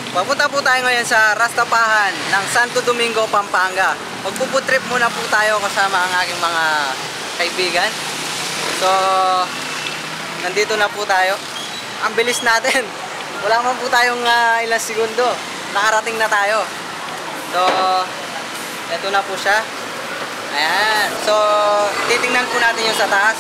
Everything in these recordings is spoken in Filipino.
Papunta po tayo ngayon sa Rastapahan ng Santo Domingo, Pampanga. Magpuputrip muna po tayo kasama ang aking mga kaibigan. So, nandito na po tayo. Ang bilis natin. Wala man po tayong ilang segundo. Nakarating na tayo. So, eto na po siya. Ayan. So, titingnan po natin yung sa taas.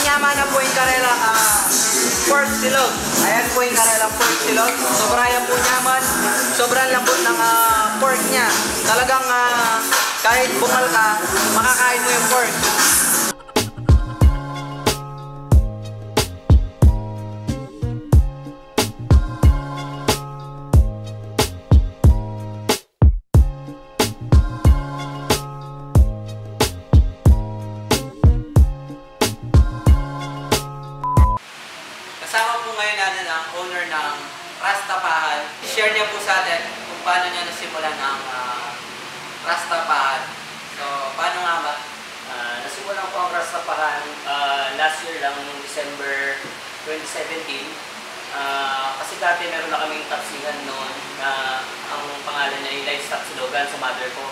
Yaman na po yung karela pork silog. Ayan po yung karela pork silog. Sobra yan po yaman. Sobrang lambot ng pork niya. Talagang kahit bungal ka, makakain mo yung pork. Kasama po ngayon natin ang owner ng Rastapahan. Share niya po sa atin kung paano niya nasimulan ang Rastapahan. So, paano nga ba? Nasimulan po ang Rastapahan last year lang, December 2017. Kasi dati meron na kaming tapsihan noon na ang pangalan niya ay Livestock Slogan sa mother ko.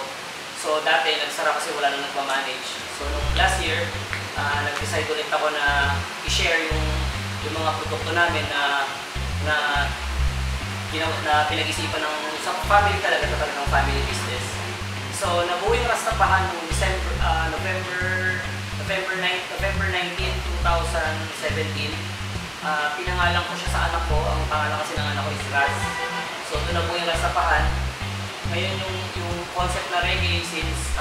So, dati nagsara kasi wala nang nagmamanage. So, nung last year, nag-decide ulit ako na i-share yung mga produkto namin na pinag-isipan ng sa family talaga ng family business. So nabuo yung Rastapahan noong November 19, 2017. Pinangalan ko siya sa anak ko. Ang pangalan kasi ng anak ko is Raz. So doon nabuo yung Rastapahan. Ngayon yung concept na reggae since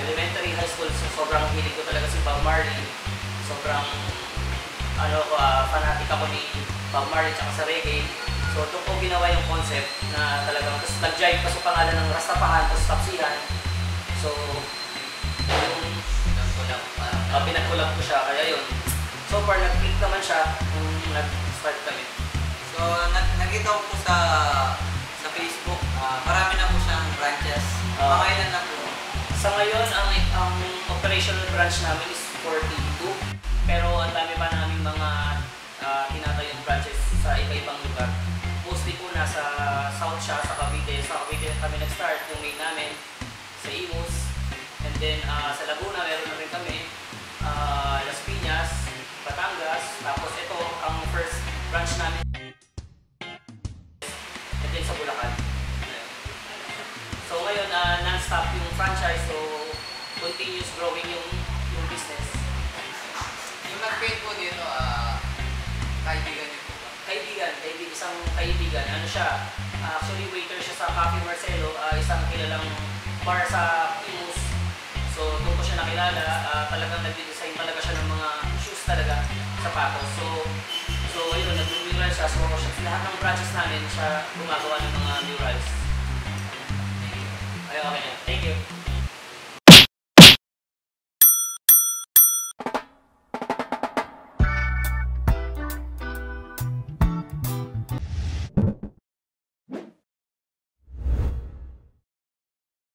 elementary, high school, so sobrang hilig ko talaga si Bob Marley. Sobrang fanatic ako ni Bob Marley at sa reggae. So doon ko ginawa yung concept na talagang nag-jive pa sa pangalan ng Rastapahan tapos tapsihan. So pinagkulang ko siya, kaya yun. So far nag-click naman siya nung nag-start kami. So nakita ko po sa Facebook, marami na po siyang branches. Mga ilan na po? Sa ngayon, ang operational branch namin is 42. Pero ang dami pa namin mga tinatayong branches sa iba-ibang lugar. Mostly po nasa South siya, sa Cavite. Sa Cavite kami nag-start, yung main namin. Sa Imus. And then sa Laguna, meron na rin kami. Las Piñas, Batangas. Tapos ito, ang first branch namin. And then sa Bulacan. So ngayon, non-stop yung franchise. So continuous growing yung business. Yung nag-paint po dito, kaibigan niyo po ba? Isang kaibigan. Ano siya? Actually, waiter siya sa Cafe Marcelo, isang kilalang bar sa Imus. So, doon ko siya nakilala. Talagang nag-design talaga siya ng mga shoes talaga, sapatos. So ayun, nag-mural siya. So, lahat ng branches namin siya gumagawa ng mga murals.